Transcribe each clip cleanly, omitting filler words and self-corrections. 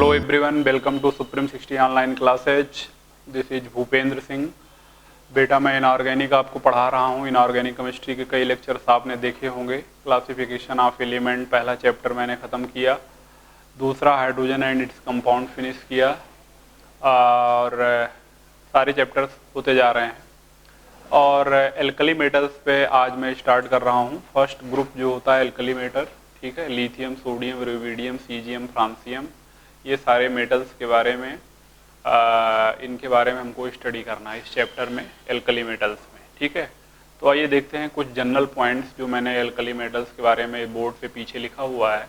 Hello everyone, welcome to Supreme 60 online classes. This is Bhupendra Singh. बेटा मैं inorganic आपको पढ़ा रहा हूँ। इनऑर्गेनिक केमिस्ट्री के कई लेक्चर्स आपने देखे होंगे। क्लासिफिकेशन ऑफ एलिमेंट पहला चैप्टर मैंने ख़त्म किया, दूसरा hydrogen and its compound finish किया, और सारे चैप्टर्स होते जा रहे हैं। और एल्कली मेटल्स पे आज मैं स्टार्ट कर रहा हूँ। फर्स्ट ग्रुप जो होता है एल्कली मेटल, ठीक है, lithium, sodium, rubidium, caesium, francium, ये सारे मेटल्स के बारे में इनके बारे में हमको स्टडी करना है इस चैप्टर में, एल्कली मेटल्स में, ठीक है। तो आइए देखते हैं कुछ जनरल पॉइंट्स जो मैंने एल्कली मेटल्स के बारे में बोर्ड पे पीछे लिखा हुआ है।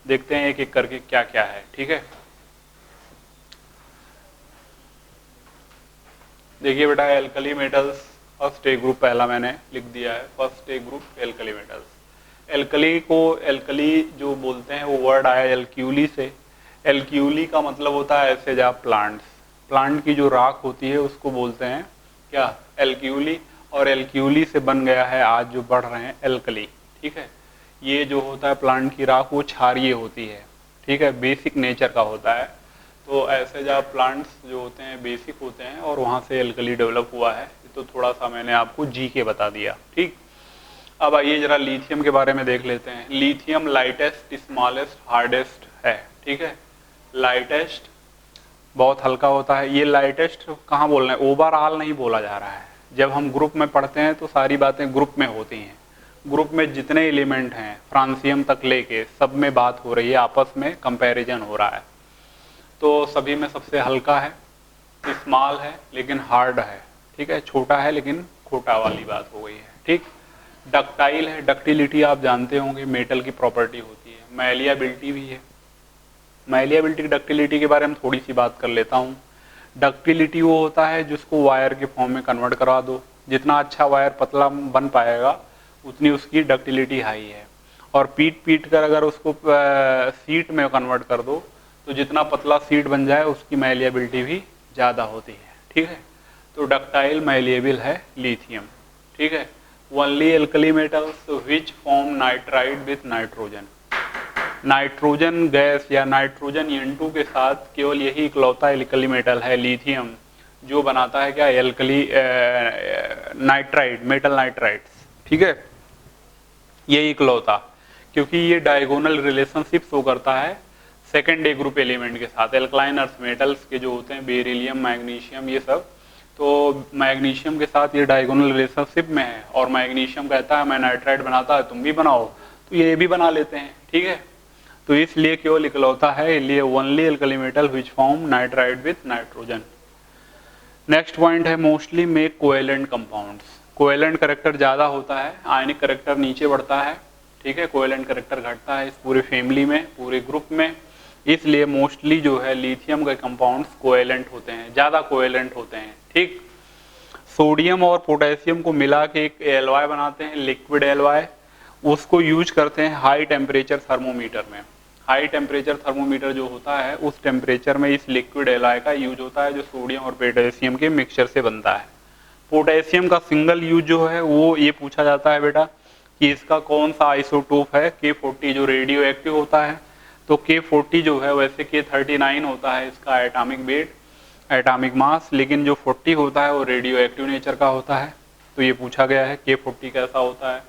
देखते हैं एक एक करके क्या क्या है, ठीक है। देखिए बेटा, alkali metals first A group पहला मैंने लिख दिया है। First A group alkali metals. Alkali को एल्कली जो बोलते हैं वो वर्ड आया एल्क्यूली से। एल्क्यूली का मतलब होता है एसेज ऑफ प्लांट्स। प्लांट की जो राख होती है उसको बोलते हैं क्या, एल्क्यूली। और एल्क्यूली से बन गया है आज जो बढ़ रहे हैं एल्कली, ठीक है। ये जो होता है प्लांट की राख वो क्षारीय होती है, ठीक है, बेसिक नेचर का होता है। तो एसेज ऑफ प्लांट्स जो होते हैं बेसिक होते हैं और वहाँ से एल्कली डेवलप हुआ है। तो थोड़ा सा मैंने आपको जी के बता दिया, ठीक। अब आइए जरा लिथियम के बारे में देख लेते हैं। लिथियम लाइटेस्ट, स्मॉलेस्ट, हार्डेस्ट है, ठीक है। लाइटेस्ट बहुत हल्का होता है। ये लाइटेस्ट कहाँ बोल रहे हैं, ओवरऑल नहीं बोला जा रहा है। जब हम ग्रुप में पढ़ते हैं तो सारी बातें ग्रुप में होती हैं। ग्रुप में जितने एलिमेंट हैं फ्रांसियम तक लेके सब में बात हो रही है, आपस में कंपैरिजन हो रहा है। तो सभी में सबसे हल्का है, स्मॉल है लेकिन हार्ड है, ठीक है, छोटा है लेकिन खोटा वाली बात हो गई है, ठीक। डक्टाइल है, डक्टिलिटी आप जानते होंगे मेटल की प्रॉपर्टी होती है। मैलिएबिलिटी भी है। मैलिएबिलिटी डक्टिलिटी के बारे में थोड़ी सी बात कर लेता हूँ। डक्टिलिटी वो होता है जिसको वायर के फॉर्म में कन्वर्ट करा दो। जितना अच्छा वायर पतला बन पाएगा उतनी उसकी डक्टिलिटी हाई है। और पीट कर अगर उसको सीट में कन्वर्ट कर दो तो जितना पतला सीट बन जाए उसकी मैलिएबिलिटी भी ज़्यादा होती है, ठीक है। तो डक्टाइल मैलिएबल है लिथियम, ठीक है। Only alkali metals which form nitride with nitrogen. Nitrogen gas या नाइट्रोजन N2 के साथ केवल यही इकलौता एल्कली मेटल है लिथियम जो बनाता है क्या, एल्कली नाइट्राइड, मेटल नाइट्राइड्स, ठीक है। यही इकलौता, क्योंकि ये डायगोनल रिलेशनशिप शो करता है सेकेंड ए ग्रुप एलिमेंट के साथ। एल्कलाइन अर्थ मेटल्स के जो होते हैं बेरिलियम, मैग्नीशियम, ये सब, तो मैग्नीशियम के साथ ये डायगोनल रिलेशनशिप में है। और मैग्नीशियम कहता है मैं नाइट्राइड बनाता है तुम भी बनाओ, तो ये भी बना लेते हैं, ठीक है। तो इसलिए केवल इकलौता है, इसलिए only alkali metal which form nitride with nitrogen. Next point है mostly make covalent compounds. Covalent character ज़्यादा होता है, आयनिक करेक्टर नीचे बढ़ता है, ठीक है। कोवेलेंट करेक्टर घटता है इस पूरे फैमिली में, पूरे ग्रुप में। इसलिए मोस्टली जो है लिथियम के कंपाउंड्स कोवेलेंट होते हैं, ज़्यादा कोवेलेंट होते हैं, ठीक। सोडियम और पोटेशियम को मिला के एक एलवाई बनाते हैं, लिक्विड एलवाई। उसको यूज करते हैं हाई टेम्परेचर थर्मोमीटर में। हाई टेम्परेचर थर्मोमीटर जो होता है उस टेम्परेचर में इस लिक्विड एलॉय का यूज होता है जो सोडियम और पोटेशियम के मिक्सचर से बनता है। पोटेशियम का सिंगल यूज जो है वो ये पूछा जाता है बेटा कि इसका कौन सा आइसोटोप है, K40 जो रेडियो एक्टिव होता है। तो K40 जो है वैसे K39 होता है इसका एटॉमिक वेट, एटॉमिक मास, लेकिन जो 40 होता है वो रेडियो एक्टिव नेचर का होता है। तो ये पूछा गया है K40 कैसा होता है,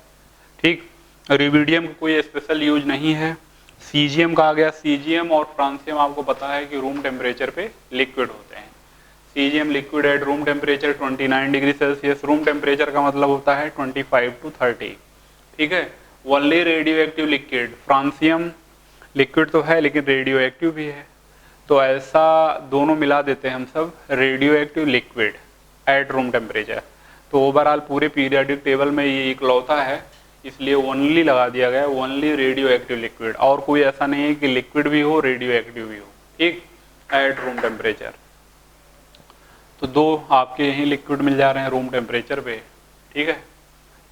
ठीक। रुबिडियम का कोई स्पेशल यूज नहीं है। सीजियम का आ गया। सीजियम और फ्रांसियम आपको पता है कि रूम टेम्परेचर पे लिक्विड होते हैं। Caesium liquid at room temperature 29 degree Celsius. Room temperature का मतलब होता है 25 to 30, ठीक है। Only radio active liquid. Francium liquid तो है लेकिन रेडियो एक्टिव भी है, तो ऐसा दोनों मिला देते हैं हम सब, radio active liquid at room temperature. तो ओवरऑल पूरे पीरियोडिक टेबल में ये इकलौता है, इसलिए ओनली लगा दिया गया, ओनली रेडियो एक्टिव लिक्विड। और कोई ऐसा नहीं है कि लिक्विड भी हो रेडियो एक्टिव भी हो, ठीक, एट रूम टेम्परेचर। तो दो आपके यहीं लिक्विड मिल जा रहे हैं रूम टेम्परेचर पे, ठीक है।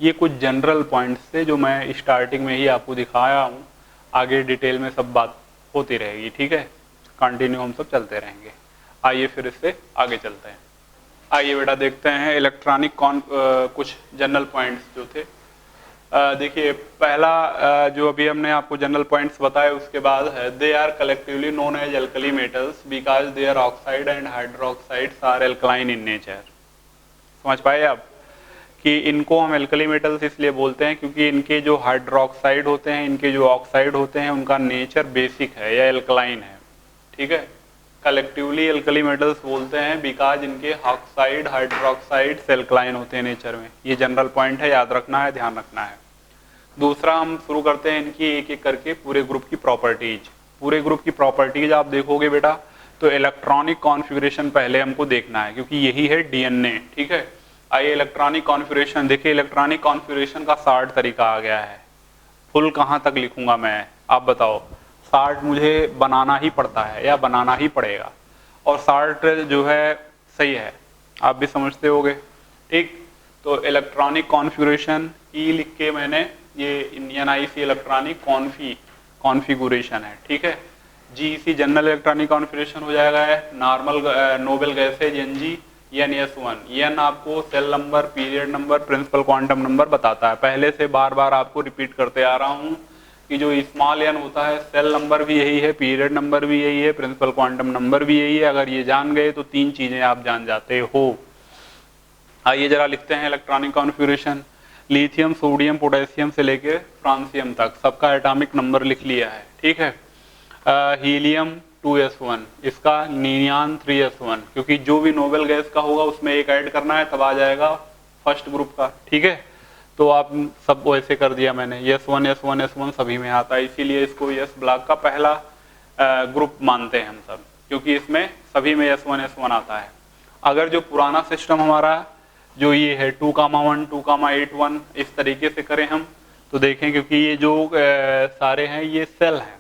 ये कुछ जनरल पॉइंट्स थे जो मैं स्टार्टिंग में ही आपको दिखाया हूँ। आगे डिटेल में सब बात होती रहेगी, ठीक है, कंटिन्यू हम सब चलते रहेंगे। आइए फिर इससे आगे चलते हैं। आइए बेटा देखते हैं इलेक्ट्रॉनिक कुछ जनरल पॉइंट्स जो थे। देखिए पहला जो अभी हमने आपको जनरल पॉइंट्स बताए उसके बाद है they are collectively known as alkali metals because their oxide and hydroxides are alkaline in nature. समझ पाए आप कि इनको हम एल्कली मेटल्स इसलिए बोलते हैं क्योंकि इनके जो हाइड्रोक्साइड होते हैं, इनके जो ऑक्साइड होते हैं, उनका नेचर बेसिक है या एल्कलाइन है। ठीक है, कलेक्टिवली एल्कली मेटल्स बोलते हैं बिकॉज इनके ऑक्साइड हाइड्रोक्साइड एल्कलाइन होते हैं नेचर में। ये जनरल पॉइंट है, याद रखना है, ध्यान रखना है। दूसरा हम शुरू करते हैं इनकी एक एक करके पूरे ग्रुप की प्रॉपर्टीज। पूरे ग्रुप की प्रॉपर्टीज आप देखोगे बेटा तो इलेक्ट्रॉनिक कॉन्फ़िगरेशन पहले हमको देखना है क्योंकि यही है डीएनए। ठीक है, आइए इलेक्ट्रॉनिक कॉन्फ़िगरेशन देखिए। इलेक्ट्रॉनिक कॉन्फ़िगरेशन का 60 तरीका आ गया है। फुल कहाँ तक लिखूंगा मैं, आप बताओ। 60 मुझे बनाना ही पड़ता है या बनाना ही पड़ेगा, और 60 जो है सही है, आप भी समझते होगे। ठीक, तो इलेक्ट्रॉनिक कॉन्फ़िगरेशन ई लिख के मैंने, ये NIC इलेक्ट्रॉनिक कॉन्फ़िगरेशन है। ठीक है, GEC जनरल इलेक्ट्रॉनिक कॉन्फ़िगरेशन हो जाएगा है। Normal noble gases NG, NS1, N आपको cell number, period number, principal quantum number बताता है। पहले से बार बार आपको रिपीट करते आ रहा हूँ कि जो स्मॉल n होता है सेल नंबर भी यही है, पीरियड नंबर भी यही है, प्रिंसिपल क्वांटम नंबर भी यही है। अगर ये जान गए तो 3 चीजें आप जान जाते हो। आइए जरा लिखते हैं electronic configuration. Lithium, sodium, potassium से लेके फ्रांसियम तक सबका एटॉमिक नंबर लिख लिया है। ठीक है, हीलियम 2s1, इसका नियॉन 3s1, क्योंकि जो भी नोबेल गैस का होगा उसमें एक ऐड करना है तब आ जाएगा फर्स्ट ग्रुप का। ठीक है, तो आप सब वैसे कर दिया मैंने, S1 S1 S1 सभी में आता है, इसीलिए इसको S ब्लॉक का पहला ग्रुप मानते हैं हम सब, क्योंकि इसमें सभी में S1 S1 आता है। अगर जो पुराना सिस्टम हमारा जो ये है 2,1 2,8 इस तरीके से करें हम तो देखें, क्योंकि ये जो सारे हैं ये सेल हैं।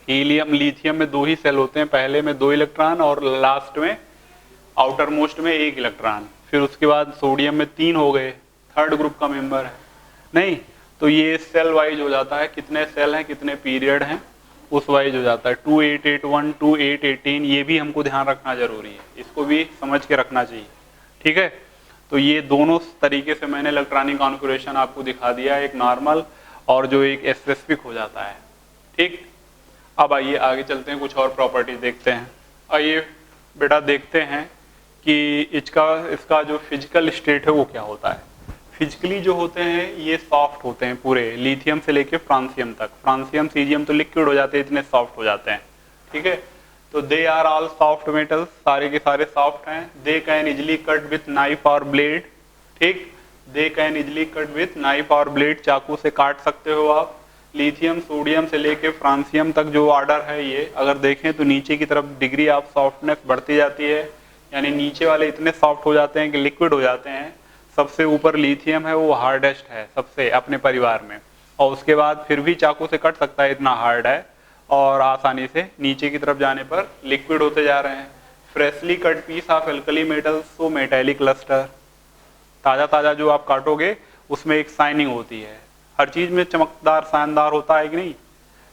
हीलियम, लिथियम में 2 ही सेल होते हैं, पहले में 2 इलेक्ट्रॉन और लास्ट में आउटर मोस्ट में 1 इलेक्ट्रॉन। फिर उसके बाद सोडियम में 3 हो गए, थर्ड ग्रुप का मेंबर है नहीं, तो ये सेल वाइज हो जाता है, कितने सेल हैं कितने पीरियड हैं उस वाइज हो जाता है। 2881 2818 ये भी हमको ध्यान रखना जरूरी है, इसको भी समझ के रखना चाहिए। ठीक है, तो ये दोनों तरीके से मैंने इलेक्ट्रॉनिक कॉन्फ़िगरेशन आपको दिखा दिया, एक नॉर्मल और जो एक स्पेसिफिक हो जाता है। ठीक, अब आइए आगे चलते हैं, कुछ और प्रॉपर्टीज देखते हैं। आइए बेटा देखते हैं कि इसका जो फिजिकल स्टेट है वो क्या होता है। फिजिकली जो होते हैं ये सॉफ्ट होते हैं पूरे, लिथियम से लेके फ्रांसियम तक। फ्रांसियम सीजियम तो लिक्विड हो जाते हैं, इतने सॉफ्ट हो जाते हैं। ठीक है, तो they are all soft metals, सारे के सारे सॉफ्ट हैं। They can easily cut with knife और ब्लेड। ठीक, they can easily cut with knife और ब्लेड, चाकू से काट सकते हो आप। लिथियम, सोडियम से लेके फ्रांसियम तक जो ऑर्डर है ये अगर देखें तो नीचे की तरफ डिग्री ऑफ सॉफ्टनेस बढ़ती जाती है, यानी नीचे वाले इतने सॉफ्ट हो जाते हैं कि लिक्विड हो जाते हैं। सबसे ऊपर लिथियम है, वो हार्डेस्ट है सबसे अपने परिवार में, और उसके बाद फिर भी चाकू से कट सकता है, इतना हार्ड है, और आसानी से नीचे की तरफ जाने पर लिक्विड होते जा रहे हैं। Freshly cut piece of alkali metals so metallic lustre, ताजा ताजा जो आप काटोगे उसमें एक शाइनिंग होती है। हर चीज में चमकदार शानदार होता है कि नहीं,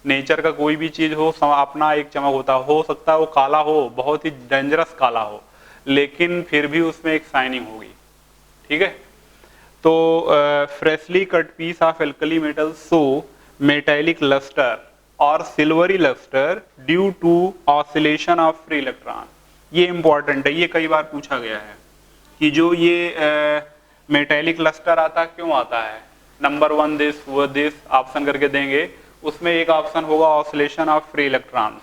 नेचर का कोई भी चीज हो अपना एक चमक होता हो सकता है वो काला हो, बहुत ही डेंजरस काला हो, लेकिन फिर भी उसमें एक शाइनिंग होगी। ठीक है, तो freshly cut piece of alkali metals so metallic lustre और silvery lustre due to oscillation of free electron. ये इंपॉर्टेंट है, ये कई बार पूछा गया है कि जो ये मेटेलिक लस्टर आता क्यों आता है। नंबर 1 दिस वो दिस ऑप्शन करके देंगे, उसमें एक ऑप्शन होगा ऑसिलेशन ऑफ फ्री इलेक्ट्रॉन्स।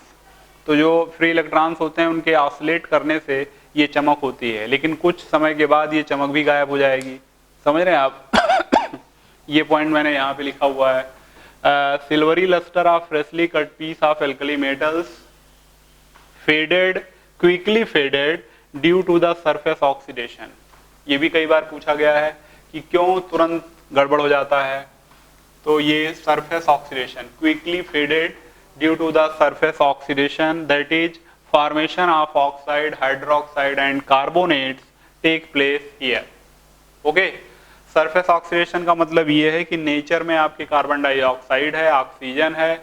तो जो फ्री इलेक्ट्रॉन्स होते हैं उनके ऑसिलेट करने से ये चमक होती है, लेकिन कुछ समय के बाद ये चमक भी गायब हो जाएगी। समझ रहे हैं आप ये पॉइंट मैंने यहाँ पे लिखा हुआ है। Silvery lustre of freshly cut piece of alkali metals faded quickly faded due to the surface oxidation. ये भी कई बार पूछा गया है कि क्यों तुरंत गड़बड़ हो जाता है, तो ये surface oxidation, quickly faded due to the surface oxidation that is formation of oxide, hydroxide and carbonates take place here. Okay, surface oxidation का मतलब ये है कि नेचर में आपके कार्बन डाइऑक्साइड है, ऑक्सीजन है,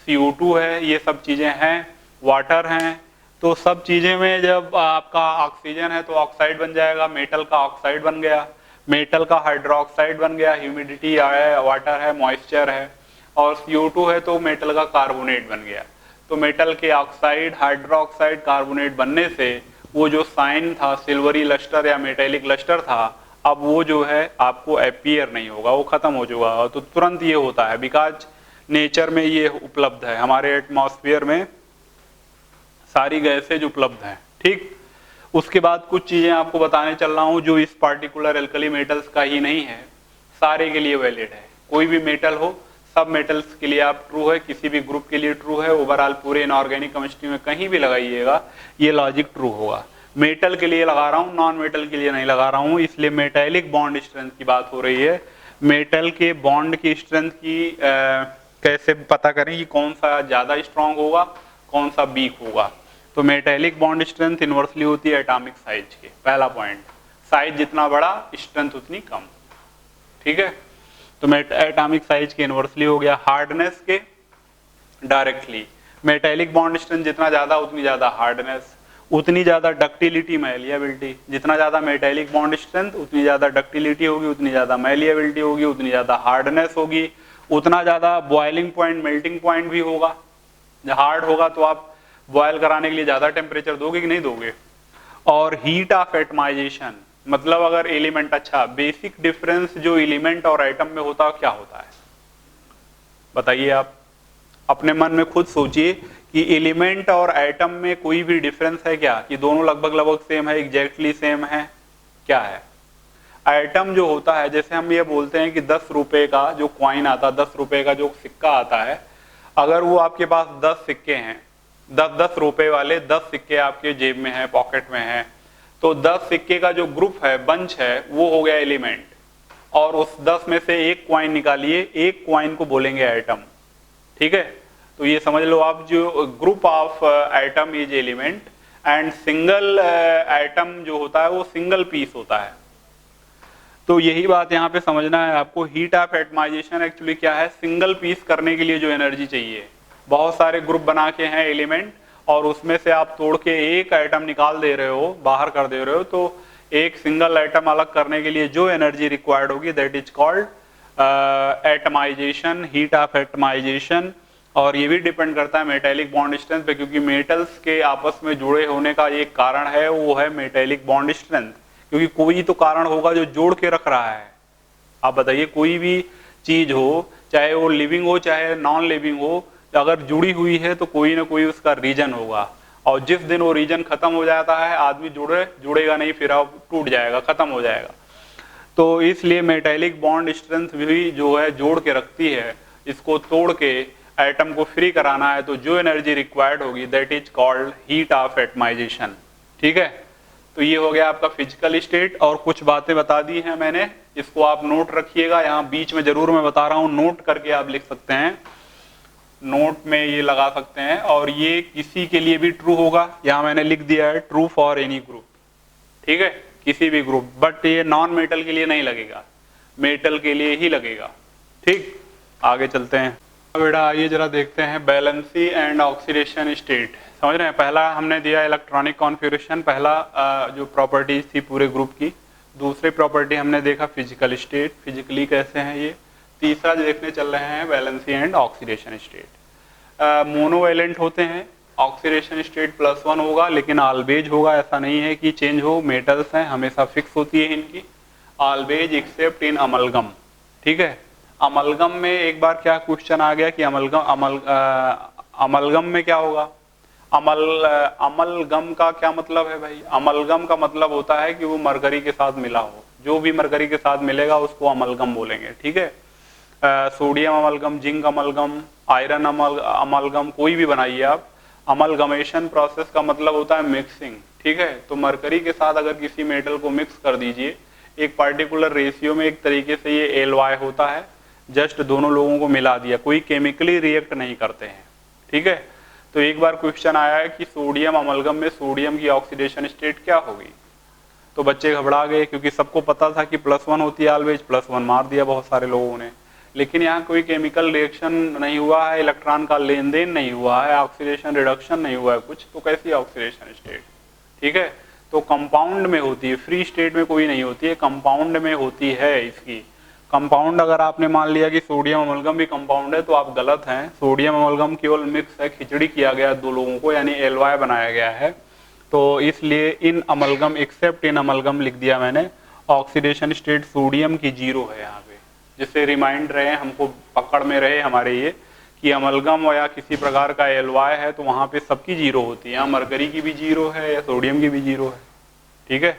CO2 है, ये सब चीजें हैं, वाटर हैं, तो सब चीजें में जब आपका ऑक्सीजन है तो ऑक्साइड बन जाएगा, मेटल का ऑक्साइड बन गया, मेटल का हाइड्रोक्साइड बन गया, ह्यूमिडिटी है, वाटर है, मॉइस्चर है, और CO2 है तो मेटल का कार्बोनेट बन गया। तो मेटल के ऑक्साइड, हाइड्रोक्साइड, कार्बोनेट बनने से वो जो साइन था सिल्वरी लस्टर या मेटेलिक लस्टर था, अब वो जो है आपको अपीयर नहीं होगा, वो खत्म हो चुका। तो तुरंत ये होता है बिकॉज नेचर में ये उपलब्ध है, हमारे एटमॉस्फेयर में सारी गैसेज उपलब्ध हैं। ठीक, उसके बाद कुछ चीजें आपको बताने चल रहा हूं जो इस पार्टिकुलर एल्कली मेटल्स का ही नहीं है, सारे के लिए वैलिड है। कोई भी मेटल हो, सब मेटल्स के लिए आप ट्रू है, किसी भी ग्रुप के लिए ट्रू है, ओवरऑल पूरे इनऑर्गेनिक केमिस्ट्री में कहीं भी लगाइएगा ये लॉजिक ट्रू होगा। मेटल के लिए लगा रहा हूँ, नॉन मेटल के लिए नहीं लगा रहा हूँ, इसलिए मेटेलिक बॉन्ड स्ट्रेंथ की बात हो रही है। मेटल के बॉन्ड की स्ट्रेंथ की कैसे पता करें कि कौन सा ज्यादा स्ट्रांग होगा, कौन सा वीक होगा। तो मेटेलिक बॉन्ड स्ट्रेंथ इनवर्सली होती है एटॉमिक साइज के। पहला पॉइंट, साइज जितना बड़ा स्ट्रेंथ उतनी कम। ठीक है, तो एटॉमिक साइज के इनवर्सली हो गया। हार्डनेस के डायरेक्टली, मेटेलिक बॉन्ड स्ट्रेंथ जितना ज्यादा उतनी ज्यादा हार्डनेस, उतनी ज्यादा डक्टिलिटी, मैलिएबिलिटी। जितना ज्यादा मेटेलिक बॉन्ड स्ट्रेंथ उतनी ज्यादा डक्टिलिटी होगी, उतनी ज्यादा मैलिएबिलिटी होगी, उतनी ज्यादा हार्डनेस होगी, उतना ज्यादा बॉइलिंग पॉइंट, मेल्टिंग पॉइंट भी होगा। हार्ड होगा तो आप बॉयल कराने के लिए ज्यादा टेम्परेचर दोगे कि नहीं दोगे। और हीट ऑफ एटमाइजेशन, मतलब अगर एलिमेंट, अच्छा बेसिक डिफरेंस जो एलिमेंट और एटम में होता है क्या होता है बताइए। आप अपने मन में खुद सोचिए कि एलिमेंट और एटम में कोई भी डिफरेंस है क्या, कि दोनों लगभग सेम है, एग्जैक्टली सेम है, क्या है। एटम जो होता है, जैसे हम ये बोलते हैं कि 10 रुपए का जो कॉइन आता है, 10 रुपए का जो सिक्का आता है, अगर वो आपके पास 10 सिक्के हैं, 10 रुपए वाले 10 सिक्के आपके जेब में है, पॉकेट में है, तो 10 सिक्के का जो ग्रुप है, बंच है, वो हो गया एलिमेंट। और उस 10 में से एक कॉइन निकालिए, एक कॉइन को बोलेंगे एटम। ठीक है, तो ये समझ लो आप, जो group of atom is element and single atom जो होता है वो सिंगल पीस होता है। तो यही बात यहाँ पे समझना है आपको। हीट ऑफ एटमाइजेशन एक्चुअली क्या है, सिंगल पीस करने के लिए जो एनर्जी चाहिए। बहुत सारे ग्रुप बना के हैं एलिमेंट, और उसमें से आप तोड़ के एक एटम निकाल दे रहे हो, बाहर कर दे रहे हो, तो एक सिंगल एटम अलग करने के लिए जो एनर्जी रिक्वायर्ड होगी that is called atomisation, heat of atomisation. और ये भी डिपेंड करता है मेटेलिक बॉन्ड स्ट्रेंथ पे, क्योंकि मेटल्स के आपस में जुड़े होने का एक कारण है, वो है मेटेलिक बॉन्ड स्ट्रेंथ। क्योंकि कोई तो कारण होगा जो जोड़ के रख रहा है। आप बताइए, कोई भी चीज हो, चाहे वो लिविंग हो चाहे नॉन लिविंग हो, अगर जुड़ी हुई है तो कोई ना कोई उसका रीजन होगा। और जिस दिन वो रीजन खत्म हो जाता है, आदमी जुड़ेगा नहीं, फिर अब टूट जाएगा, खत्म हो जाएगा। तो इसलिए मेटेलिक बॉन्ड स्ट्रेंथ भी जो है जोड़ के रखती है। इसको तोड़ के एटम को फ्री कराना है तो जो एनर्जी रिक्वायर्ड होगी that is called heat of atomisation. ठीक है, तो ये हो गया आपका फिजिकल स्टेट। और कुछ बातें बता दी हैं मैंने, इसको आप नोट रखिएगा। यहाँ बीच में जरूर मैं बता रहा हूँ, नोट करके आप लिख सकते हैं, नोट में ये लगा सकते हैं। और ये किसी के लिए भी ट्रू होगा, यहाँ मैंने लिख दिया है ट्रू फॉर एनी ग्रुप। ठीक है, किसी भी ग्रुप, बट ये नॉन मेटल के लिए नहीं लगेगा, मेटल के लिए ही लगेगा। ठीक, आगे चलते हैं बेटा। आइए जरा देखते हैं वैलेंसी एंड ऑक्सीडेशन स्टेट। समझ रहे हैं, पहला हमने दिया इलेक्ट्रॉनिक कॉन्फ़िगरेशन, पहला जो प्रॉपर्टीज थी पूरे ग्रुप की। दूसरी प्रॉपर्टी हमने देखा फिजिकल स्टेट, फिजिकली कैसे हैं ये। तीसरा देखने चल रहे हैं valency and oxidation state. Monovalent होते हैं, ऑक्सीडेशन स्टेट +1 होगा, लेकिन ऑलवेज होगा, ऐसा नहीं है कि चेंज हो। मेटल्स हैं, हमेशा फिक्स होती है इनकी, ऑलवेज एक्सेप्ट इन अमलगम। ठीक है, अमलगम में एक बार क्या क्वेश्चन आ गया कि अमलगम में क्या होगा। अमलगम का क्या मतलब है भाई। अमलगम का मतलब होता है कि वो मरकरी के साथ मिला हो, जो भी मरकरी के साथ मिलेगा उसको अमलगम बोलेंगे। ठीक है, sodium amalgam, zinc amalgam, iron amalgam, कोई भी बनाइए आप। अमलगमेशन प्रोसेस का मतलब होता है मिक्सिंग। ठीक है, तो मरकरी के साथ अगर किसी मेटल को मिक्स कर दीजिए एक पार्टिकुलर रेशियो में, एक तरीके से ये Ly होता है, जस्ट दोनों लोगों को मिला दिया, कोई केमिकली रिएक्ट नहीं करते हैं। ठीक है, तो एक बार क्वेश्चन आया है कि सोडियम अमलगम में सोडियम की ऑक्सीडेशन स्टेट क्या होगी, तो बच्चे घबरा गए, क्योंकि सबको पता था कि +1 होती है ऑलवेज, +1 मार दिया बहुत सारे लोगों ने। लेकिन यहाँ कोई केमिकल रिएक्शन नहीं हुआ है, इलेक्ट्रॉन का लेन देन नहीं हुआ है, ऑक्सीडेशन रिडक्शन नहीं हुआ है कुछ, तो कैसी ऑक्सीडेशन स्टेट। ठीक है, तो कंपाउंड में होती है, फ्री स्टेट में कोई नहीं होती है, कंपाउंड में होती है इसकी। कंपाउंड अगर आपने मान लिया कि सोडियम अमलगम भी कंपाउंड है तो आप गलत हैं। सोडियम अमलगम केवल मिक्स है, खिचड़ी किया गया दो लोगों को, यानी एलवाई बनाया गया है, तो इसलिए इन अमलगम एक्सेप्ट इन अमलगम लिख दिया मैंने। ऑक्सीडेशन स्टेट सोडियम की 0 है यहाँ पे, जिससे रिमाइंड रहे, हमको पकड़ में रहे हमारे ये कि अमलगम या किसी प्रकार का एलवाई है तो वहाँ पे सबकी 0 होती है। यहाँ मरकरी की भी 0 है या सोडियम की भी 0 है, ठीक है,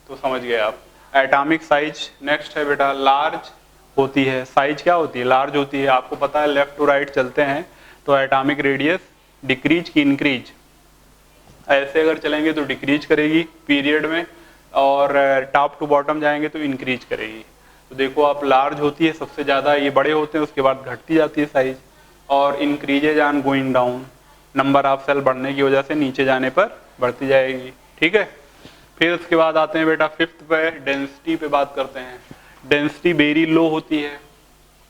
तो समझ गए आप। एटॉमिक साइज नेक्स्ट है बेटा, लार्ज होती है। साइज क्या होती है? लार्ज होती है। आपको पता है लेफ्ट टू राइट चलते हैं तो एटॉमिक रेडियस डिक्रीज की इंक्रीज, ऐसे अगर चलेंगे तो डिक्रीज करेगी पीरियड में, और टॉप टू बॉटम जाएंगे तो इंक्रीज करेगी। तो देखो आप, लार्ज होती है सबसे ज़्यादा, ये बड़े होते हैं, उसके बाद घटती जाती है साइज, और increases on going down, number of cell बढ़ने की वजह से नीचे जाने पर बढ़ती जाएगी, ठीक है। फिर उसके बाद आते हैं बेटा फिफ्थ पे, डेंसिटी पे बात करते हैं। डेंसिटी वेरी लो होती है।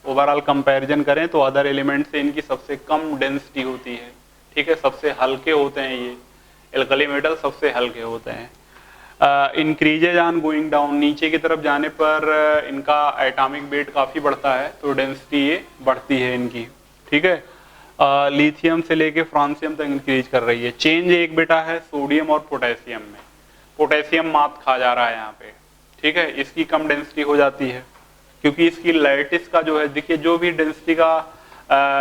ओवरऑल कंपैरिजन करें तो अदर एलिमेंट से इनकी सबसे कम डेंसिटी होती है, ठीक है, सबसे हल्के होते हैं ये, एल्कली मेटल सबसे हल्के होते हैं। इंक्रीजेज ऑन गोइंग डाउन, नीचे की तरफ जाने पर इनका एटॉमिक वेट काफ़ी बढ़ता है तो डेंसिटी ये बढ़ती है इनकी, ठीक है। लिथियम से लेके फ्रांसियम तक इंक्रीज कर रही है। चेंज एक बेटा है सोडियम और पोटेशियम में, पोटेशियम मात खा जा रहा है यहाँ पे, ठीक है, इसकी कम डेंसिटी हो जाती है क्योंकि इसकी लैटिस का जो है, देखिए जो भी डेंसिटी का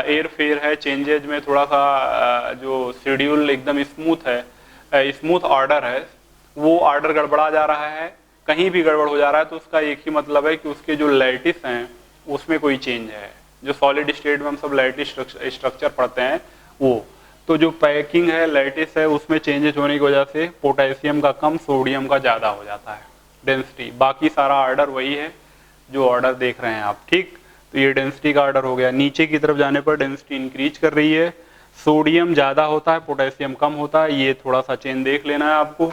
एयर फेयर है, चेंजेज में थोड़ा सा जो शेड्यूल एकदम स्मूथ है, स्मूथ ऑर्डर है, वो ऑर्डर गड़बड़ा जा रहा है, कहीं भी गड़बड़ हो जा रहा है तो उसका एक ही मतलब है कि उसके जो लैटिस हैं उसमें कोई चेंज है। जो सॉलिड स्टेट में हम सब लैटिस स्ट्रक्चर पढ़ते हैं वो, तो जो पैकिंग है लैटिस है उसमें चेंजेस होने की वजह से पोटेशियम का कम, सोडियम का ज़्यादा हो जाता है डेंसिटी। बाकी सारा ऑर्डर वही है जो ऑर्डर देख रहे हैं आप, ठीक। तो ये डेंसिटी का ऑर्डर हो गया। नीचे की तरफ जाने पर डेंसिटी इंक्रीज कर रही है, सोडियम ज़्यादा होता है, पोटेशियम कम होता है, ये थोड़ा सा चेंज देख लेना है आपको।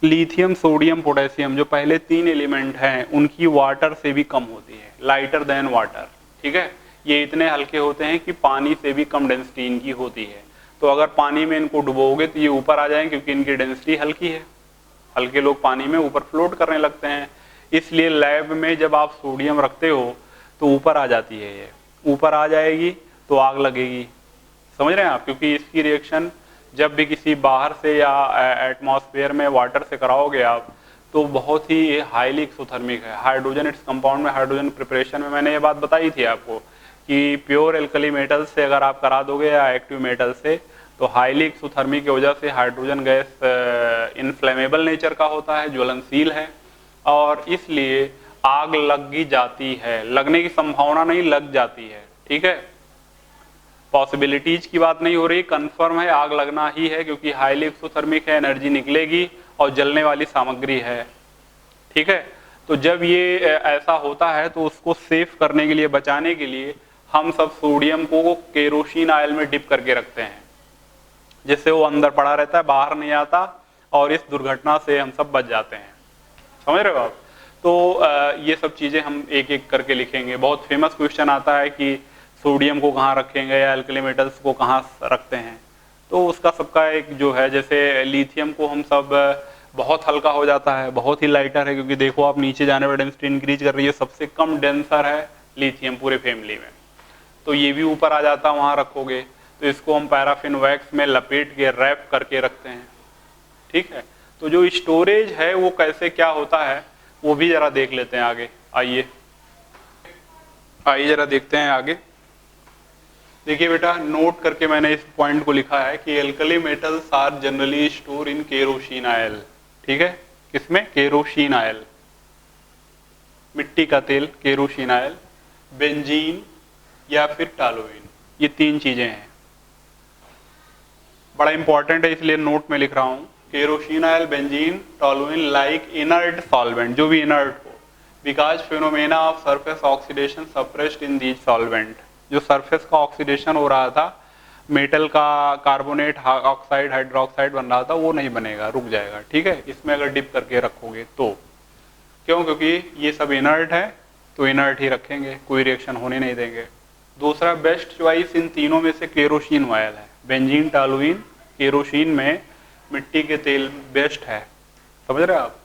लिथियम, सोडियम, पोटेशियम जो पहले 3 एलिमेंट हैं उनकी वाटर से भी कम होती है, लाइटर देन वाटर, ठीक है। ये इतने हल्के होते हैं कि पानी से भी कम डेंसिटी इनकी होती है। तो अगर पानी में इनको डुबोगे तो ये ऊपर आ जाएंगे क्योंकि इनकी डेंसिटी हल्की है। हल्के लोग पानी में ऊपर फ्लोट करने लगते हैं, इसलिए लैब में जब आप सोडियम रखते हो तो ऊपर आ जाती है, ये ऊपर आ जाएगी तो आग लगेगी, समझ रहे हैं आप, क्योंकि इसकी रिएक्शन जब भी किसी बाहर से या एटमॉस्फेयर में वाटर से कराओगे आप तो बहुत ही हाईली एक्सोथर्मिक है। हाइड्रोजन इट्स कंपाउंड में, हाइड्रोजन प्रिपरेशन में मैंने ये बात बताई थी आपको कि प्योर एल्कली मेटल से अगर आप करा दोगे या एक्टिव मेटल से तो हाईली एक्सोथर्मिक की वजह से हाइड्रोजन गैस इनफ्लेमेबल नेचर का होता है, ज्वलनशील है, और इसलिए आग लगी जाती है। लगने की संभावना नहीं, लग जाती है, ठीक है। पॉसिबिलिटीज की बात नहीं हो रही, कंफर्म है आग लगना ही है क्योंकि हाईली एक्सोथर्मिक है, एनर्जी निकलेगी और जलने वाली सामग्री है, ठीक है। तो जब ये ऐसा होता है तो उसको सेफ करने के लिए, बचाने के लिए हम सब सोडियम को केरोसिन ऑयल में डिप करके रखते हैं, जिससे वो अंदर पड़ा रहता है, बाहर नहीं आता, और इस दुर्घटना से हम सब बच जाते हैं, समझ रहे हो आप। तो ये सब चीजें हम एक एक करके लिखेंगे। बहुत फेमस क्वेश्चन आता है कि सोडियम को कहाँ रखेंगे या एल्कली मेटल्स को कहाँ रखते हैं, तो उसका सबका एक जो है, जैसे लिथियम को हम सब बहुत हल्का हो जाता है, बहुत ही लाइटर है, क्योंकि देखो आप नीचे जाने पर डेंसिटी इंक्रीज कर रही है, सबसे कम डेंसर है लिथियम पूरे फैमिली में, तो ये भी ऊपर आ जाता है वहाँ रखोगे, तो इसको हम पैराफिन वैक्स में लपेट के रैप करके रखते हैं, ठीक है। तो जो स्टोरेज है वो कैसे क्या होता है वो भी जरा देख लेते हैं आगे। आइए जरा देखते हैं आगे। देखिए बेटा, नोट करके मैंने इस पॉइंट को लिखा है कि alkali metals are generally store in kerosene oil, ठीक है। किसमें? केरोसिन ऑयल, मिट्टी का तेल, केरोसिन ऑयल, बेंजीन या फिर टॉलुइन, ये 3 चीजें हैं। बड़ा इंपॉर्टेंट है इसलिए नोट में लिख रहा हूं। Kerosene oil, benzene, toluene like inert solvent, जो भी इनर्ट हो, because phenomena of surface oxidation suppressed in these solvent. जो सरफेस का ऑक्सीडेशन हो रहा था, मेटल का कार्बोनेट ऑक्साइड हाइड्रोक्साइड बन रहा था, वो नहीं बनेगा, रुक जाएगा, ठीक है, इसमें अगर डिप करके रखोगे तो। क्यों? क्योंकि ये सब इनर्ट है तो इनर्ट ही रखेंगे, कोई रिएक्शन होने नहीं देंगे। दूसरा बेस्ट चॉइस इन तीनों में से केरोसिन ऑयल है, बेंजीन, टॉलुइन। केरोसिन में मिट्टी के तेल बेस्ट है, समझ रहे हैं आप।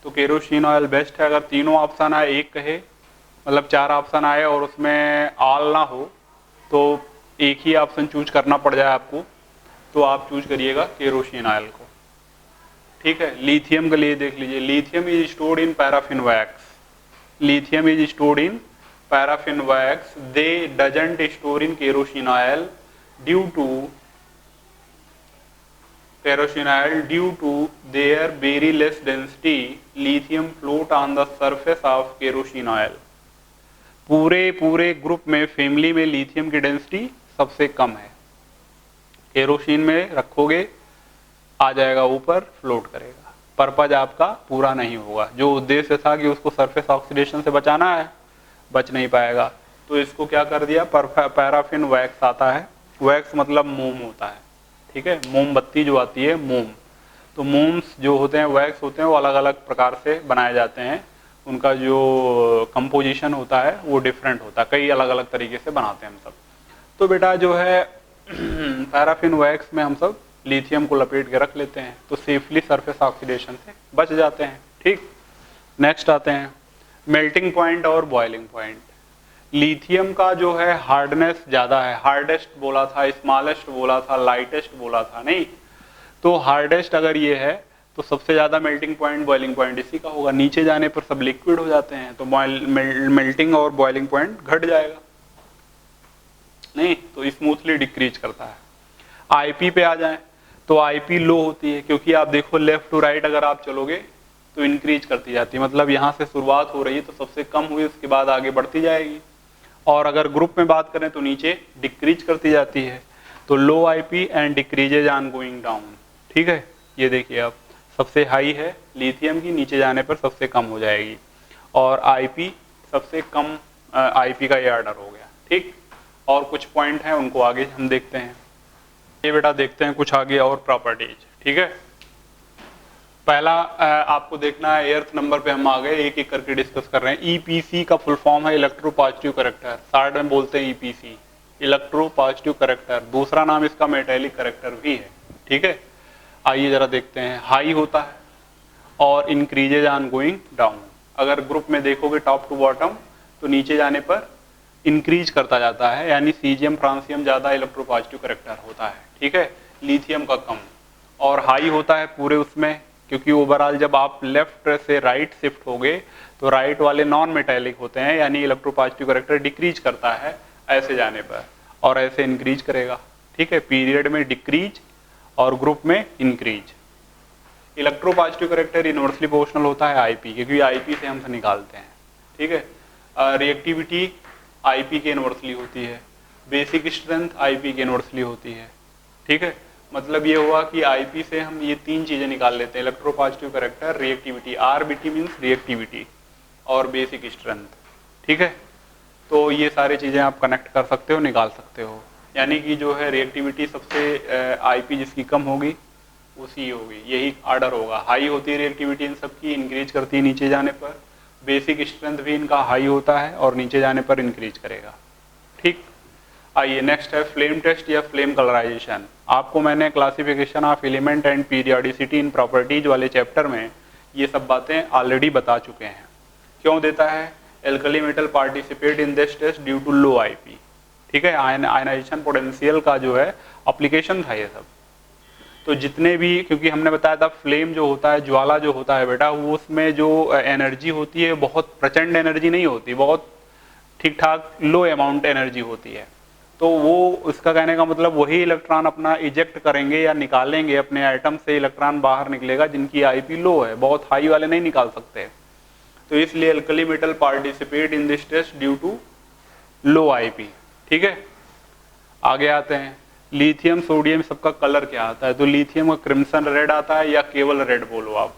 तो केरोसिन ऑयल बेस्ट है। अगर तीनों ऑप्शन आए, एक कहे मतलब 4 ऑप्शन आए और उसमें ऑल ना हो तो एक ही ऑप्शन चूज करना पड़ जाए आपको, तो आप चूज करिएगा केरोसिन ऑयल को। ठीक है। लिथियम के लिए देख लीजिए, lithium is stored in paraffin wax, lithium is stored in paraffin wax, they doesn't store in kerosene oil due to kerosene oil due to their very less density. Lithium float on the surface of kerosene oil. पूरे group में, family में lithium की density सबसे कम है। Kerosene में रखोगे आ जाएगा ऊपर, फ्लोट करेगा, पर्पज आपका पूरा नहीं होगा। जो उद्देश्य था कि उसको सरफेस ऑक्सीडेशन से बचाना है, बच नहीं पाएगा। तो इसको क्या कर दिया, पैराफिन वैक्स आता है, वैक्स मतलब मोम होता है। ठीक है, मोमबत्ती जो आती है, मोम। तो मोम्स जो होते हैं, वैक्स होते हैं, वो अलग अलग प्रकार से बनाए जाते हैं। उनका जो कंपोजिशन होता है वो डिफरेंट होता है, कई अलग अलग तरीके से बनाते हैं हम सब। तो बेटा जो है पैराफिन वैक्स में हम सब लिथियम को लपेट के रख लेते हैं, तो सेफली सरफेस ऑक्सीडेशन से बच जाते हैं। ठीक, नेक्स्ट आते हैं मेल्टिंग पॉइंट और बॉइलिंग पॉइंट। लिथियम का जो है हार्डनेस ज़्यादा है, हार्डेस्ट बोला था, स्मॉलेस्ट बोला था, लाइटेस्ट बोला था, नहीं। तो हार्डेस्ट अगर ये है तो सबसे ज़्यादा मेल्टिंग पॉइंट, बॉइलिंग पॉइंट इसी का होगा। नीचे जाने पर सब लिक्विड हो जाते हैं, तो मेल्टिंग और बॉइलिंग पॉइंट घट जाएगा, नहीं तो स्मूथली डिक्रीज करता है। आईपी पे आ जाएं तो आईपी लो होती है, क्योंकि आप देखो लेफ्ट टू राइट अगर आप चलोगे तो इंक्रीज करती जाती है, मतलब यहाँ से शुरुआत हो रही है तो सबसे कम हुई, उसके बाद आगे बढ़ती जाएगी। और अगर ग्रुप में बात करें तो नीचे डिक्रीज करती जाती है। तो लो IP and decreases on going down. ठीक है, ये देखिए आप, सबसे हाई है लिथियम की, नीचे जाने पर सबसे कम हो जाएगी, और आईपी सबसे कम, आईपी का ये ऑर्डर हो गया। ठीक, और कुछ पॉइंट हैं उनको आगे हम देखते हैं। ये बेटा देखते हैं कुछ आगे और प्रॉपर्टीज। ठीक है, पहला आपको देखना है, एर्थ नंबर पे हम आ गए, एक एक करके डिस्कस कर रहे हैं। ईपीसी का फुल फॉर्म है इलेक्ट्रो पॉजिटिव करेक्टर, शार्ट में बोलते हैं ईपीसी, इलेक्ट्रो पॉजिटिव करेक्टर। दूसरा नाम इसका मेटेलिक करेक्टर भी है। ठीक है, आइए जरा देखते हैं। हाई होता है और इंक्रीजेज ऑन गोइंग डाउन। अगर ग्रुप में देखोगे टॉप टू बॉटम तो नीचे जाने पर इंक्रीज करता जाता है, यानी सीजियम फ्रांसियम ज्यादा इलेक्ट्रो पॉजिटिव करेक्टर होता है। ठीक है, लिथियम का कम। और हाई होता है पूरे उसमें, क्योंकि ओवरऑल जब आप लेफ्ट से राइट शिफ्ट होगे तो राइट वाले नॉन मेटेलिक होते हैं, यानी इलेक्ट्रो पॉजिटिव करेक्टर डिक्रीज करता है ऐसे जाने पर, और ऐसे इंक्रीज करेगा। ठीक है, पीरियड में डिक्रीज और ग्रुप में increase. Electro positive character inversely proportional होता है आईपी, क्योंकि आईपी से हम निकालते हैं। ठीक है, रिएक्टिविटी आईपी के इनवर्सली होती है, बेसिक स्ट्रेंथ आईपी के इनवर्सली होती है। ठीक है, मतलब ये हुआ कि आईपी से हम ये तीन चीजें निकाल लेते हैं, electro positive character, reactivity, RBT means reactivity, और बेसिक स्ट्रेंथ। ठीक है, तो ये सारी चीजें आप कनेक्ट कर सकते हो, निकाल सकते हो। यानी कि जो है रिएक्टिविटी सबसे आईपी जिसकी कम होगी उसी होगी, यही ऑर्डर होगा। हाई होती है रिएक्टिविटी इन सबकी, इंक्रीज करती है नीचे जाने पर। बेसिक स्ट्रेंथ भी इनका हाई होता है और नीचे जाने पर इंक्रीज करेगा। ठीक, आइए नेक्स्ट है फ्लेम टेस्ट या फ्लेम कलराइजेशन। आपको मैंने classification of element and periodicity in properties वाले चैप्टर में ये सब बातें ऑलरेडी बता चुके हैं। क्यों देता है, alkali metal participate in this test due to low IP. ठीक है, आयनाइजेशन पोटेंशियल का जो है एप्लीकेशन था ये सब। तो जितने भी, क्योंकि हमने बताया था फ्लेम जो होता है, ज्वाला जो होता है बेटा, वो उसमें जो एनर्जी होती है बहुत प्रचंड एनर्जी नहीं होती, बहुत ठीक ठाक लो अमाउंट एनर्जी होती है। तो वो, उसका कहने का मतलब वही इलेक्ट्रॉन अपना इजेक्ट करेंगे या निकालेंगे अपने आइटम से, इलेक्ट्रॉन बाहर निकलेगा जिनकी आईपी लो है, बहुत हाई वाले नहीं निकाल सकते। तो इसलिए alkali metal participate in this test due to low IP. ठीक है, आगे आते हैं। लिथियम सोडियम सबका कलर क्या आता है, तो लिथियम का क्रिम्सन रेड आता है या केवल रेड बोलो आप,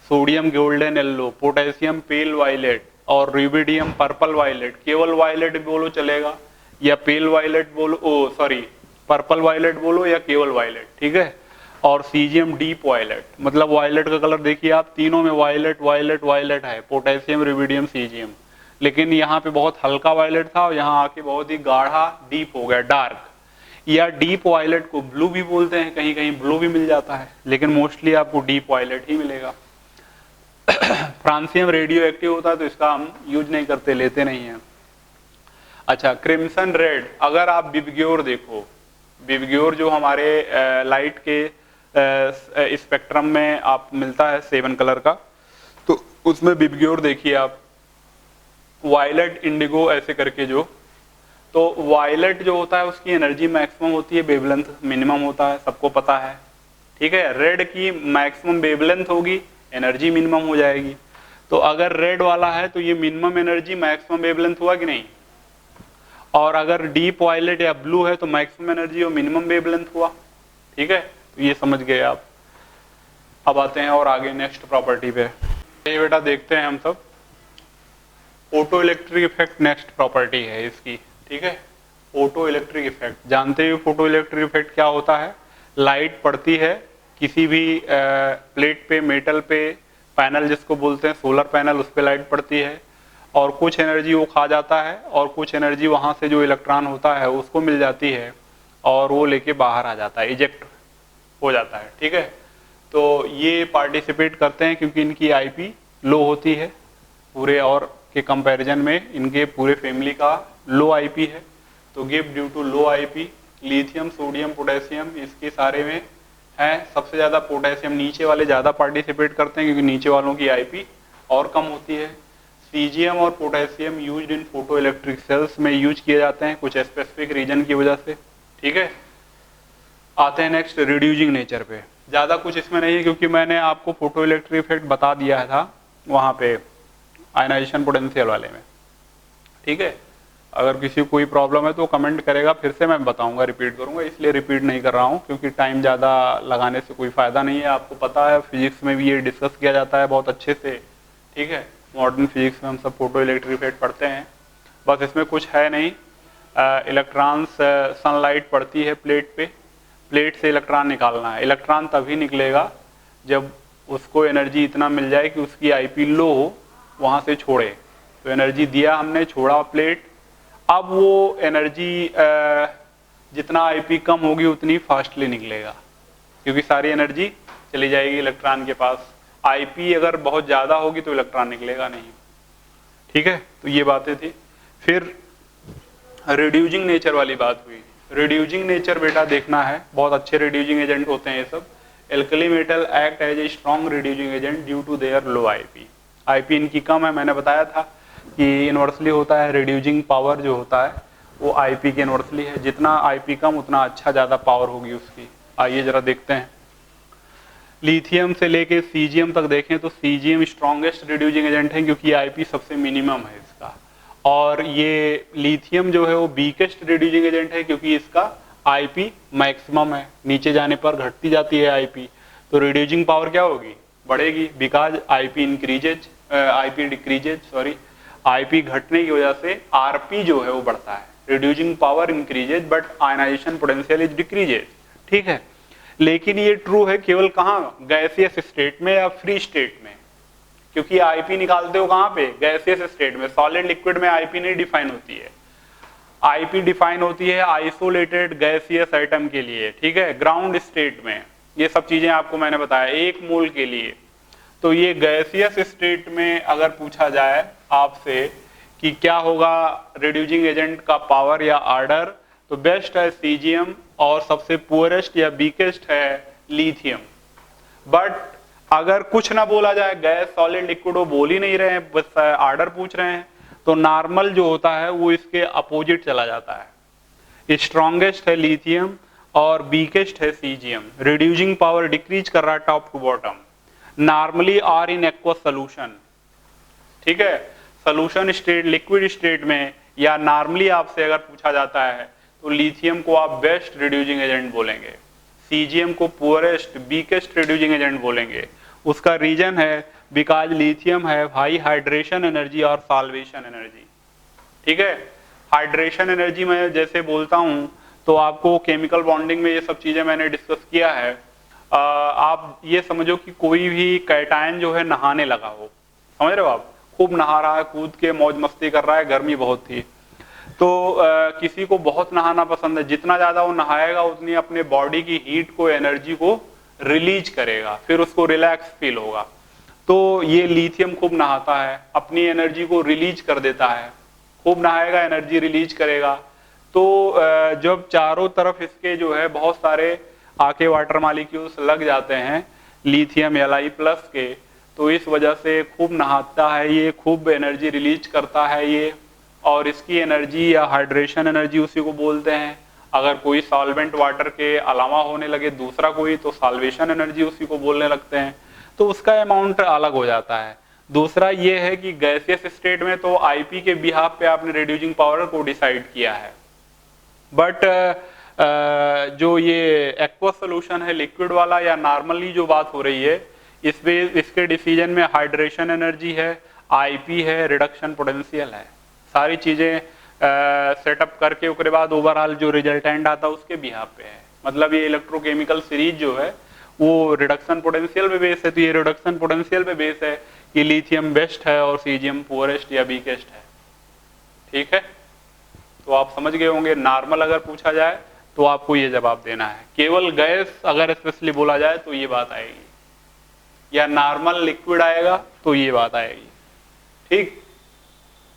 सोडियम गोल्डन येलो, पोटेशियम पेल वायलेट, और रुबिडियम पर्पल वायलेट। केवल वायलेट बोलो चलेगा या पेल वायलेट बोलो, ओ सॉरी पर्पल वायलेट बोलो या केवल वायलेट। ठीक है, और सीजियम डीप वायलेट, मतलब वायलेट का कलर देखिए आप, तीनों में वायलेट वायलेट वायलेट है, पोटेशियम रुबिडियम सीजियम। लेकिन यहाँ पे बहुत हल्का वायलेट था और यहाँ आके बहुत ही गाढ़ा डीप हो गया, डार्क। या डीप वायलेट को ब्लू भी बोलते हैं, कहीं कहीं ब्लू भी मिल जाता है, लेकिन मोस्टली आपको डीप वायलेट ही मिलेगा। फ्रांसियम रेडियो एक्टिव होता है तो इसका हम यूज नहीं करते, लेते नहीं हैं। अच्छा, क्रिम्सन रेड, अगर आप विबग्योर देखो, विबग्योर जो हमारे लाइट के स्पेक्ट्रम में आप मिलता है 7 कलर का, तो उसमें विबग्योर देखिए आप, वायलेट, इंडिगो ऐसे करके जो, तो वायलेट जो होता है उसकी एनर्जी मैक्सिमम होती है, वेवलेंथ मिनिमम होता है, सबको पता है, ठीक है। रेड की मैक्सिमम वेवलेंथ होगी, एनर्जी मिनिमम हो जाएगी। तो अगर रेड वाला है तो ये मिनिमम एनर्जी मैक्सिमम वेवलेंथ हुआ कि नहीं, और अगर डीप वायलेट या ब्लू है तो मैक्सिमम एनर्जी और मिनिमम वेवलेंथ हुआ, ठीक है। तो ये समझ गए आप। अब आते हैं और आगे नेक्स्ट प्रॉपर्टी पे। ये बेटा देखते हैं हम सब, photo electric effect next property है इसकी, ठीक है। फोटो इलेक्ट्रिक इफेक्ट, जानते हो फोटो इलेक्ट्रिक इफेक्ट क्या होता है? लाइट पड़ती है किसी भी प्लेट पे, मेटल पे, पैनल जिसको बोलते हैं सोलर पैनल, उस पे लाइट पड़ती है और कुछ एनर्जी वो खा जाता है और कुछ एनर्जी वहां से जो इलेक्ट्रॉन होता है उसको मिल जाती है और वो लेके बाहर आ जाता है, इजेक्ट हो जाता है, ठीक है। तो ये पार्टिसिपेट करते हैं क्योंकि इनकी आईपी लो होती है, पूरे और के कंपैरिजन में इनके पूरे फैमिली का लो आईपी है। तो give due to low IP, lithium, sodium, potassium इसके सारे में है। सबसे ज्यादा पोटेशियम, नीचे वाले ज्यादा पार्टिसिपेट करते हैं क्योंकि नीचे वालों की आईपी और कम होती है। सीजियम और potassium used in photo electric sales में यूज किए जाते हैं कुछ स्पेसिफिक रीजन की वजह से, ठीक है। आते हैं नेक्स्ट रिड्यूसिंग नेचर पे। ज्यादा कुछ इसमें नहीं है क्योंकि मैंने आपको फोटो इलेक्ट्रिक इफेक्ट बता दिया था वहां पे आयनाइजेशन पोटेंशियल वाले में, ठीक है। अगर किसी को कोई प्रॉब्लम है तो कमेंट करेगा, फिर से मैं बताऊंगा, रिपीट करूंगा, इसलिए रिपीट नहीं कर रहा हूं क्योंकि टाइम ज़्यादा लगाने से कोई फ़ायदा नहीं है। आपको पता है फिजिक्स में भी ये डिस्कस किया जाता है बहुत अच्छे से, ठीक है। मॉडर्न फिजिक्स में हम सब फोटो इलेक्ट्रिक इफेक्ट पढ़ते हैं, बस इसमें कुछ है नहीं। इलेक्ट्रॉन्स, सनलाइट पड़ती है प्लेट पे, प्लेट से इलेक्ट्रॉन निकालना है। इलेक्ट्रॉन तभी निकलेगा जब उसको एनर्जी इतना मिल जाए कि उसकी आईपी लो हो, वहाँ से छोड़े। तो एनर्जी दिया हमने, छोड़ा प्लेट, अब वो एनर्जी जितना आईपी कम होगी उतनी फास्टली निकलेगा क्योंकि सारी एनर्जी चली जाएगी इलेक्ट्रॉन के पास। आईपी अगर बहुत ज़्यादा होगी तो इलेक्ट्रॉन निकलेगा नहीं, ठीक है। तो ये बातें थी। फिर रिड्यूसिंग नेचर वाली बात हुई। रिड्यूसिंग नेचर बेटा देखना है, बहुत अच्छे रिड्यूसिंग एजेंट होते हैं ये सब। Alkali metal act as a strong reducing agent due to their low IP. IP इनकी कम है, मैंने बताया था कि इनवर्सली होता है, रिड्यूसिंग पावर जो होता है वो आईपी के इनवर्सली है। जितना आईपी कम उतना अच्छा ज़्यादा पावर होगी उसकी। आइए जरा देखते हैं। लिथियम से लेके सीजियम तक देखें तो सीजियम स्ट्रॉन्गेस्ट रिड्यूसिंग एजेंट है क्योंकि आईपी सबसे मिनिमम है इसका, और ये लिथियम जो है वो वीकेस्ट रिड्यूसिंग एजेंट है क्योंकि इसका आईपी मैक्सिमम है, नीचे जाने पर घटती जाती है आईपी। तो रिड्यूसिंग पावर क्या होगी? बढ़ेगी, because IP increases, IP decreases, sorry, IP घटने की वजह से आरपी जो है वो बढ़ता है। Reducing power increases but ionisation potential is decreases, ठीक है। लेकिन ये ट्रू है केवल कहाँ? गैसियस स्टेट में या फ्री स्टेट में, क्योंकि आईपी निकालते हो कहाँ पे? गैसियस स्टेट में। सॉलिड लिक्विड में आईपी नहीं डिफाइन होती है। आईपी डिफाइन होती है आइसोलेटेड गैसियस एटम के लिए, ठीक है, ग्राउंड स्टेट में। ये सब चीजें आपको मैंने बताया, 1 मोल के लिए। तो ये गैसियस स्टेट में अगर पूछा जाए आपसे कि क्या होगा रिड्यूसिंग एजेंट का पावर या आर्डर, तो बेस्ट है सीजियम और सबसे पुअरेस्ट या वीकेस्ट है लिथियम। बट अगर कुछ ना बोला जाए, गैस सॉलिड लिक्विड वो बोल ही नहीं रहे हैं, बस आर्डर पूछ रहे हैं, तो नॉर्मल जो होता है वो इसके अपोजिट चला जाता है। स्ट्रॉन्गेस्ट है लिथियम और वीकेस्ट है सीजियम। रिड्यूसिंग पावर डिक्रीज कर रहा है top to bottom. Normally are in aqueous solution, ठीक है, सोल्यूशन स्टेट, लिक्विड स्टेट में, या नॉर्मली आपसे अगर पूछा जाता है तो लिथियम को आप बेस्ट रिड्यूसिंग एजेंट बोलेंगे, सीजियम को पुअरेस्ट वीकेस्ट रिड्यूसिंग एजेंट बोलेंगे। उसका रीजन है बिकॉज लिथियम है हाई हाइड्रेशन एनर्जी और सॉल्वेशन एनर्जी, ठीक है। हाइड्रेशन एनर्जी में जैसे बोलता हूं तो आपको केमिकल बॉन्डिंग में ये सब चीजें मैंने डिस्कस किया है। आप ये समझो कि कोई भी कैटायन जो है नहाने लगा हो, समझ रहे हो आप, खूब नहा रहा है, कूद के मौज मस्ती कर रहा है, गर्मी बहुत थी, तो किसी को बहुत नहाना पसंद है, जितना ज्यादा वो नहाएगा उतनी अपने बॉडी की हीट को, एनर्जी को रिलीज करेगा, फिर उसको रिलैक्स फील होगा। तो ये लिथियम खूब नहाता है, अपनी एनर्जी को रिलीज कर देता है, खूब नहाएगा एनर्जी रिलीज करेगा। तो जब चारों तरफ इसके जो है बहुत सारे आके वाटर मॉलिक्यूल्स लग जाते हैं लिथियम Li प्लस के, तो इस वजह से खूब नहाता है ये, खूब एनर्जी रिलीज करता है ये, और इसकी एनर्जी या हाइड्रेशन एनर्जी उसी को बोलते हैं। अगर कोई सॉल्वेंट वाटर के अलावा होने लगे दूसरा कोई, तो सॉल्वेशन एनर्जी उसी को बोलने लगते हैं, तो उसका अमाउंट अलग हो जाता है। दूसरा ये है कि गैसियस स्टेट में तो आईपी के बिहाफ पे आपने रिड्यूसिंग पावर को डिसाइड किया है, बट जो ये एक्वा सोल्यूशन है लिक्विड वाला या नॉर्मली जो बात हो रही है, इसमें इसके डिसीजन में हाइड्रेशन एनर्जी है, आईपी है, रिडक्शन पोटेंशियल है, सारी चीजें सेटअप करके उसके बाद ओवरऑल जो रिजल्टेंट आता है उसके बिहाफ पे है। मतलब ये इलेक्ट्रोकेमिकल सीरीज जो है वो रिडक्शन पोटेंशियल पे बेस है, तो ये रिडक्शन पोटेंशियल पे बेस है कि लिथियम बेस्ट है और सीजियम पुअरेस्ट या वीकेस्ट है। ठीक है, तो आप समझ गए होंगे। नॉर्मल अगर पूछा जाए तो आपको ये जवाब देना है, केवल गैस अगर स्पेशली बोला जाए तो ये बात आएगी, या नॉर्मल लिक्विड आएगा तो ये बात आएगी। ठीक,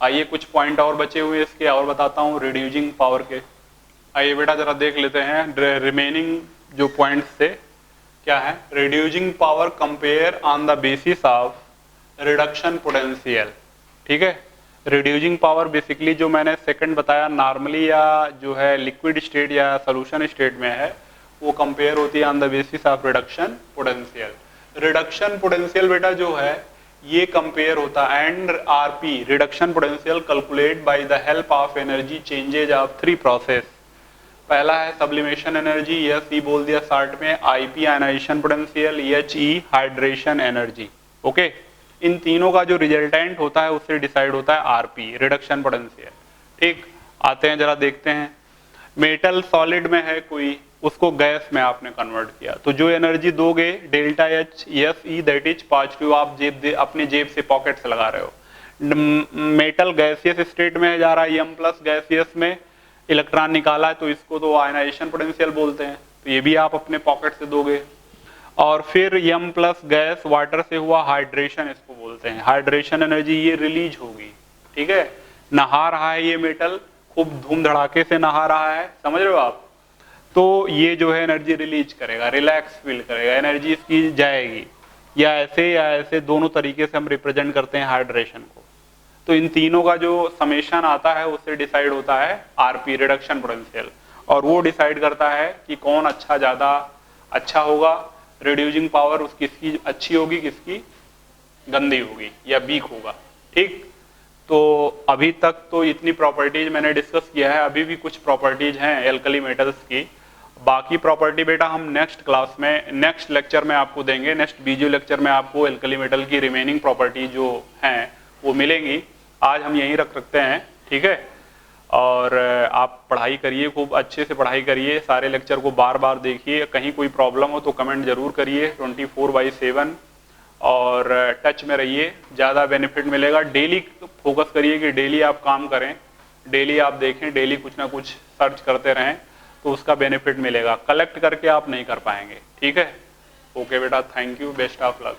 आइए कुछ पॉइंट और बचे हुए इसके और बताता हूँ रिड्यूसिंग पावर के। आइए बेटा जरा देख लेते हैं रिमेनिंग जो पॉइंट्स थे क्या है। Reducing power compare on the basis of reduction potential. ठीक है, रिड्यूसिंग पावर बेसिकली जो मैंने सेकंड बताया नॉर्मली या जो है लिक्विड स्टेट या सोल्यूशन स्टेट में है, वो कंपेयर होती है on the basis of reduction potential. Reduction potential बेटा जो है ये कंपेयर होता है and RP reduction potential calculate by the help of energy changes of 3 process. पहला है सब्लिमेशन एनर्जी, एस ई बोल दिया शॉर्ट में, IP ionisation potential, H E hydration energy. Okay, इन तीनों का जो रिजल्टेंट होता है उससे डिसाइड होता है आरपी रिडक्शन पोटेंशियल। ठीक, आते हैं जरा देखते हैं। मेटल सॉलिड में है कोई, उसको गैस में आपने कन्वर्ट किया, तो जो एनर्जी दोगे delta H S E that is positive, आप अपने जेब से पॉकेट से लगा रहे हो। मेटल गैसियस स्टेट में जा रहा है, एम प्लस गैसियस में इलेक्ट्रॉन निकाला है, तो इसको तो आयनाइजेशन पोटेंशियल बोलते हैं, तो ये भी आप अपने पॉकेट से दोगे। और फिर एम प्लस गैस वाटर से हुआ हाइड्रेशन, इसको बोलते हैं हाइड्रेशन एनर्जी, ये रिलीज होगी। ठीक है, नहा रहा है ये मेटल, खूब धूम धड़ाके से नहा रहा है, समझ रहे हो आप, तो ये जो है एनर्जी रिलीज करेगा, रिलैक्स फील करेगा, एनर्जी इसकी जाएगी। या ऐसे दोनों तरीके से हम रिप्रेजेंट करते हैं हाइड्रेशन को। तो इन तीनों का जो समेशन आता है उससे डिसाइड होता है आरपी रिडक्शन पोटेंशियल, और वो डिसाइड करता है कि कौन ज्यादा अच्छा होगा, रिड्यूसिंग पावर उसकी किसकी अच्छी होगी, किसकी गंदी होगी या वीक होगा। ठीक, तो अभी तक तो इतनी प्रॉपर्टीज मैंने डिस्कस किया है, अभी भी कुछ प्रॉपर्टीज हैं एल्कली मेटल्स की। बाकी प्रॉपर्टी बेटा हम नेक्स्ट क्लास में, नेक्स्ट लेक्चर में आपको देंगे, नेक्स्ट वीडियो लेक्चर में आपको एल्कली मेटल की रिमेनिंग प्रॉपर्टी जो हैं वो मिलेंगी। आज हम यहीं रखते हैं। ठीक है, और आप पढ़ाई करिए, खूब अच्छे से पढ़ाई करिए, सारे लेक्चर को बार बार देखिए, कहीं कोई प्रॉब्लम हो तो कमेंट जरूर करिए 24/7, और टच में रहिए, ज़्यादा बेनिफिट मिलेगा। डेली फोकस करिए कि डेली आप काम करें, डेली आप देखें, डेली कुछ ना कुछ सर्च करते रहें, तो उसका बेनिफिट मिलेगा। कलेक्ट करके आप नहीं कर पाएंगे। ठीक है, ओके बेटा, thank you, best of luck.